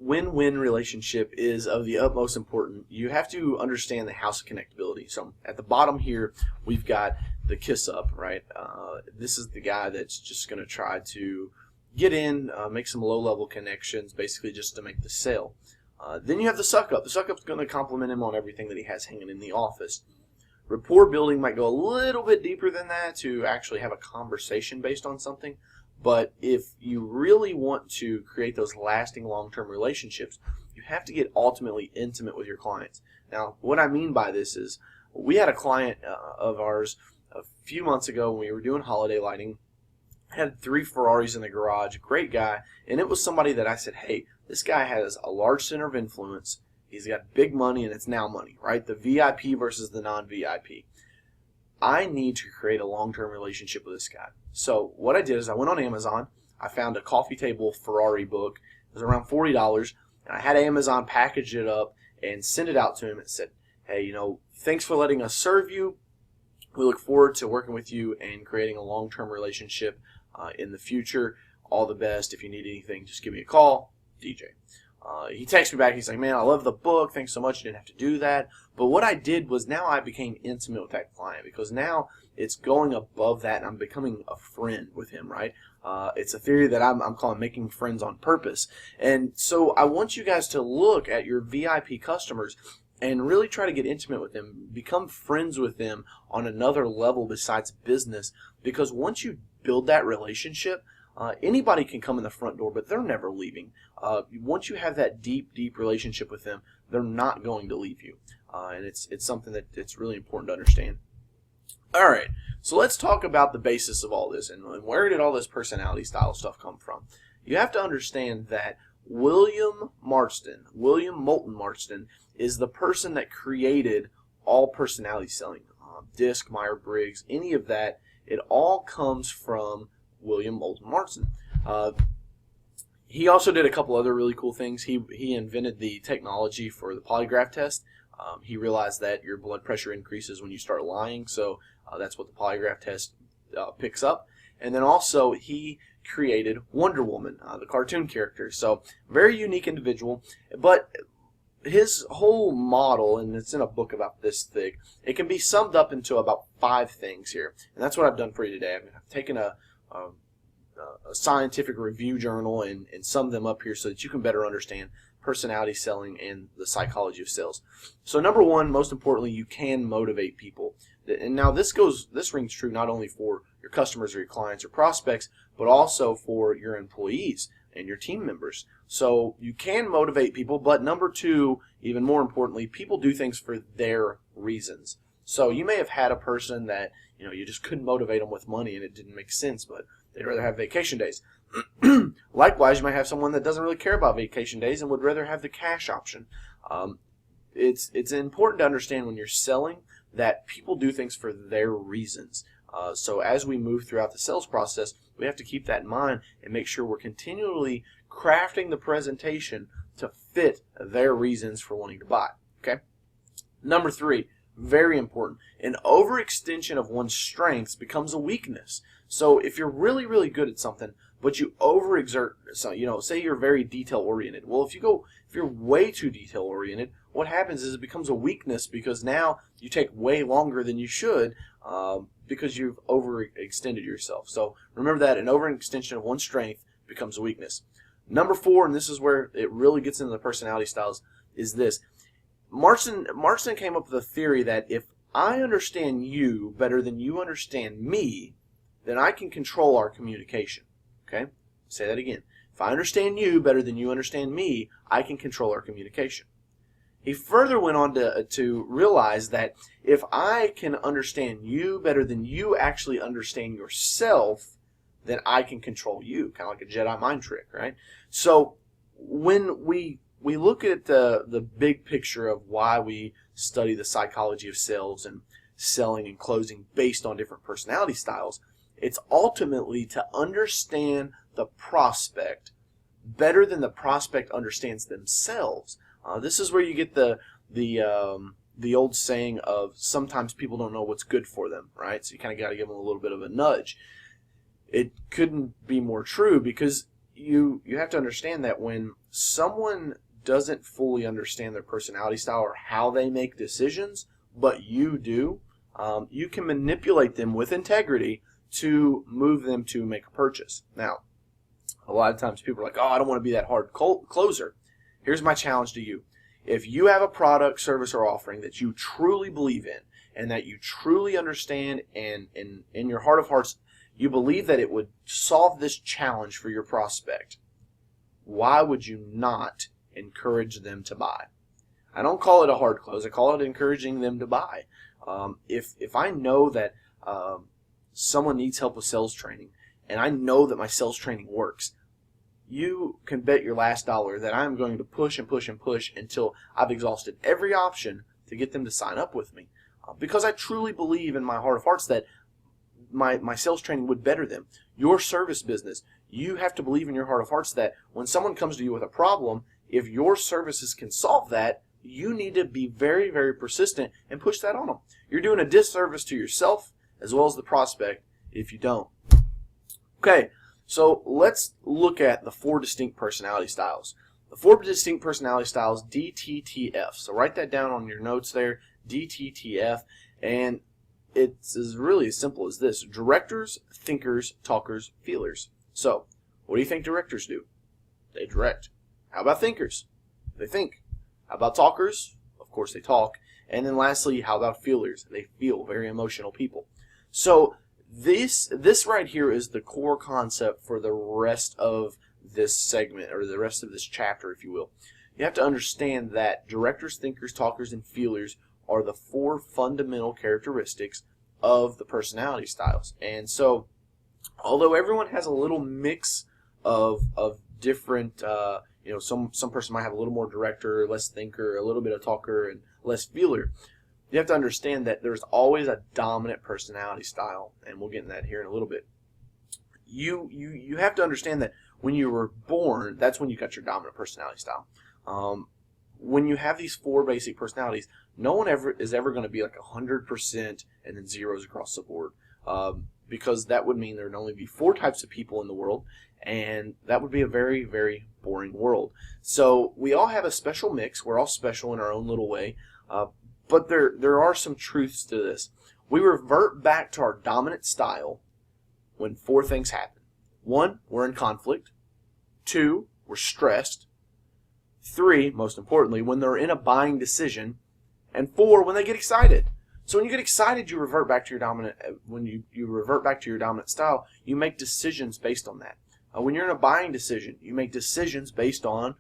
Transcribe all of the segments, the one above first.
win-win relationship is of the utmost importance. You have to understand the house of connectability. So at the bottom here, we've got the kiss up, right? This is the guy that's just going to try to get in, make some low-level connections, basically just to make the sale. Then you have the suck up. The suck up's going to compliment him on everything that he has hanging in the office. Rapport building might go a little bit deeper than that to actually have a conversation based on something. But if you really want to create those lasting long-term relationships, you have to get ultimately intimate with your clients. Now, what I mean by this is we had a client of ours a few months ago when we were doing holiday lighting, had 3 Ferraris in the garage, great guy, and it was somebody that I said, hey, this guy has a large center of influence, he's got big money, and it's now money, right? The VIP versus the non-VIP. I need to create a long-term relationship with this guy. So what I did is I went on Amazon, I found a coffee table Ferrari book, it was around $40, and I had Amazon package it up and send it out to him and said, hey, thanks for letting us serve you. We look forward to working with you and creating a long-term relationship in the future. All the best. If you need anything, just give me a call. DJ. He texted me back. He's like, man, I love the book. Thanks so much. You didn't have to do that. But what I did was now I became intimate with that client because now it's going above that and I'm becoming a friend with him, right? It's a theory that I'm calling making friends on purpose. And so I want you guys to look at your VIP customers and really try to get intimate with them, become friends with them on another level besides business, because once you build that relationship, anybody can come in the front door, but they're never leaving. Once you have that deep relationship with them, they're not going to leave you, and it's something that it's really important to understand. All right, so let's talk about the basis of all this, and where did all this personality style stuff come from? You have to understand that William Moulton Marston, is the person that created all personality selling. DISC, Myers-Briggs, any of that, it all comes from William Moulton Marston. He also did a couple other really cool things. He invented the technology for the polygraph test. He realized that your blood pressure increases when you start lying, so that's what the polygraph test picks up. And then also he created Wonder Woman, the cartoon character. So very unique individual, but his whole model, and it's in a book about this thick, it can be summed up into about 5 things here. And that's what I've done for you today. I've taken a scientific review journal and summed them up here so that you can better understand personality selling and the psychology of sales. So number 1, most importantly, you can motivate people. And now this rings true not only for your customers or your clients or prospects, but also for your employees and your team members. So you can motivate people, but number 2, even more importantly, people do things for their reasons. So you may have had a person that you just couldn't motivate them with money and it didn't make sense, but they'd rather have vacation days. Likewise, you might have someone that doesn't really care about vacation days and would rather have the cash option. It's important to understand when you're selling that people do things for their reasons. So as we move throughout the sales process, we have to keep that in mind and make sure we're continually crafting the presentation to fit their reasons for wanting to buy. Okay. Number 3, very important. An overextension of one's strengths becomes a weakness. So if you're really good at something, but you overexert, so say you're very detail oriented. Well, if you're way too detail oriented, what happens is it becomes a weakness because now you take way longer than you should because you've overextended yourself. So remember that an overextension of one's strength becomes a weakness. Number 4, and this is where it really gets into the personality styles, is this. Marston came up with a theory that if I understand you better than you understand me, then I can control our communication. Okay? Say that again. If I understand you better than you understand me, I can control our communication. He further went on to realize that if I can understand you better than you actually understand yourself, then I can control you, kind of like a Jedi mind trick, right? So when we look at the big picture of why we study the psychology of sales and selling and closing based on different personality styles, it's ultimately to understand the prospect better than the prospect understands themselves. This is where you get the old saying of sometimes people don't know what's good for them, right? So you kind of got to give them a little bit of a nudge. It couldn't be more true because you have to understand that when someone doesn't fully understand their personality style or how they make decisions, but you do, you can manipulate them with integrity to move them to make a purchase. Now, a lot of times people are like, oh, I don't want to be that hard closer. Here's my challenge to you. If you have a product, service, or offering that you truly believe in and that you truly understand, and in your heart of hearts you believe that it would solve this challenge for your prospect, why would you not encourage them to buy? I don't call it a hard close. I call it encouraging them to buy. If I know that someone needs help with sales training, and I know that my sales training works, you can bet your last dollar that I'm going to push and push and push until I've exhausted every option to get them to sign up with me. Because I truly believe in my heart of hearts that my sales training would better them. Your service business, you have to believe in your heart of hearts that when someone comes to you with a problem, if your services can solve that, you need to be very, very persistent and push that on them. You're doing a disservice to yourself as well as the prospect if you don't. Okay, so let's look at the 4 distinct personality styles. The 4 distinct personality styles, DTTF. So write that down on your notes there, DTTF. And it's really as simple as this: directors, thinkers, talkers, feelers. So what do you think directors do? They direct. How about thinkers? They think. How about talkers? Of course they talk. And then lastly, how about feelers? They feel. Very emotional people. So this right here is the core concept for the rest of this segment, or the rest of this chapter, if you will. You have to understand that directors, thinkers, talkers, and feelers are the 4 fundamental characteristics of the personality styles. And so, although everyone has a little mix of different, some person might have a little more director, less thinker, a little bit of talker, and less feeler, you have to understand that there's always a dominant personality style, and we'll get into that here in a little bit. You have to understand that when you were born, that's when you got your dominant personality style. When you have these 4 basic personalities, no one is ever going to be like 100% and then zeros across the board, because that would mean there would only be 4 types of people in the world, and that would be a very, very boring world. So we all have a special mix. We're all special in our own little way, but there are some truths to this. We revert back to our dominant style when 4 things happen. 1, we're in conflict. 2, we're stressed. 3, most importantly, when they're in a buying decision. And 4, when they get excited. So when you get excited, you revert back to your dominant. When you revert back to your dominant style, you make decisions based on that. When you're in a buying decision, you make decisions based on,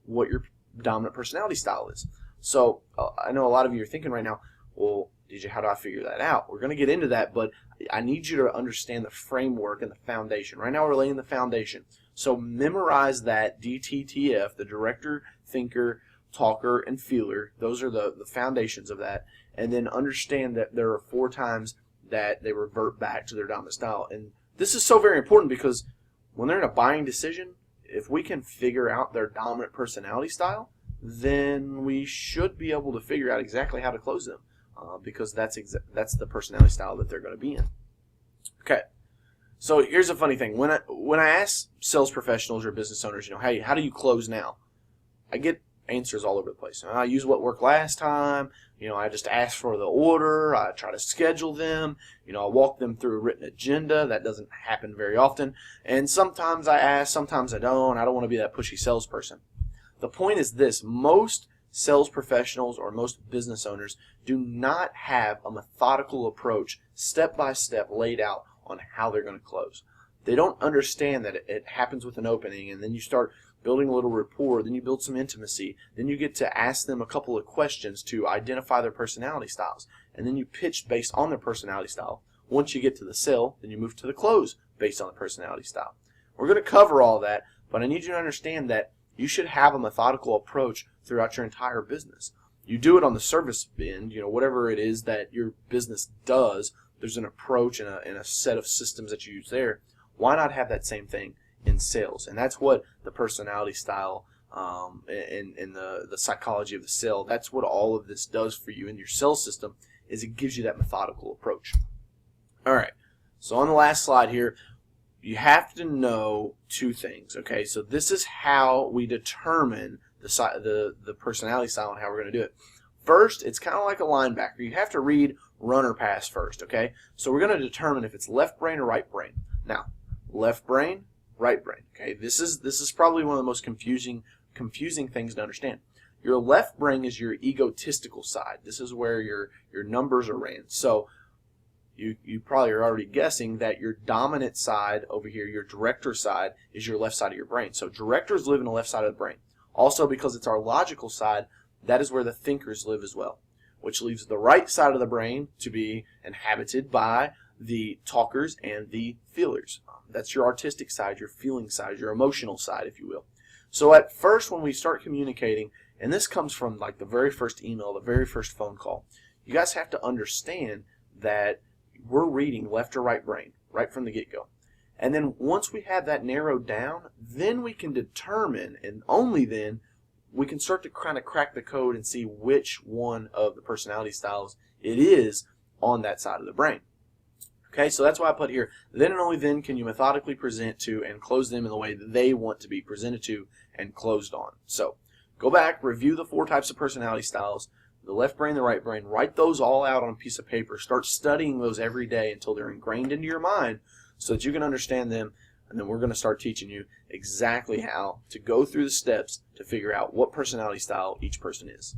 what your dominant personality style is. So I know a lot of you are thinking right now, well, DJ, how do I figure that out? We're going to get into that, but I need you to understand the framework and the foundation. Right now we're laying the foundation. So memorize that DTTF, the director, thinker, talker, and feeler. Those are the foundations of that. And then understand that there are 4 times that they revert back to their dominant style. And this is so very important because when they're in a buying decision, if we can figure out their dominant personality style, then we should be able to figure out exactly how to close them, because that's the personality style that they're going to be in. Okay, so here's a funny thing. When I ask sales professionals or business owners, hey, how do you close now? I get answers all over the place. I use what worked last time. I just ask for the order. I try to schedule them. I walk them through a written agenda. That doesn't happen very often. And sometimes I ask, sometimes I don't. I don't want to be that pushy salesperson. The point is this: most sales professionals or most business owners do not have a methodical approach, step by step, laid out on how they're going to close. They don't understand that it happens with an opening, and then you start building a little rapport, then you build some intimacy, then you get to ask them a couple of questions to identify their personality styles, and then you pitch based on their personality style. Once you get to the sale, then you move to the close based on the personality style. We're going to cover all that, but I need you to understand that you should have a methodical approach throughout your entire business. You do it on the service end, whatever it is that your business does, there's an approach and a set of systems that you use there. Why not have that same thing in sales? And that's what the personality style and the psychology of the sale, that's what all of this does for you in your sales system, is it gives you that methodical approach. All right, so on the last slide here, you have to know two things. Okay, so this is how we determine the personality style and how we're going to do it. First, it's kind of like a linebacker. You have to read run or pass first. Okay, so we're going to determine if it's left brain or right brain. Now, left brain, right brain. Okay, this is probably one of the most confusing things to understand. Your left brain is your egotistical side. This is where your numbers are ran. So you probably are already guessing that your dominant side over here, your director side, is your left side of your brain. So directors live in the left side of the brain. Also, because it's our logical side, that is where the thinkers live as well, which leaves the right side of the brain to be inhabited by the talkers and the feelers. That's your artistic side, your feeling side, your emotional side, if you will. So at first, when we start communicating, and this comes from like the very first email, the very first phone call, you guys have to understand that we're reading left or right brain right from the get-go. And then once we have that narrowed down, then we can determine, and only then, we can start to kind of crack the code and see which one of the personality styles it is on that side of the brain. Okay, so that's why I put here, then and only then can you methodically present to and close them in the way that they want to be presented to and closed on. So go back, review the 4 types of personality styles, the left brain, the right brain, write those all out on a piece of paper. Start studying those every day until they're ingrained into your mind so that you can understand them, and then we're going to start teaching you exactly how to go through the steps to figure out what personality style each person is.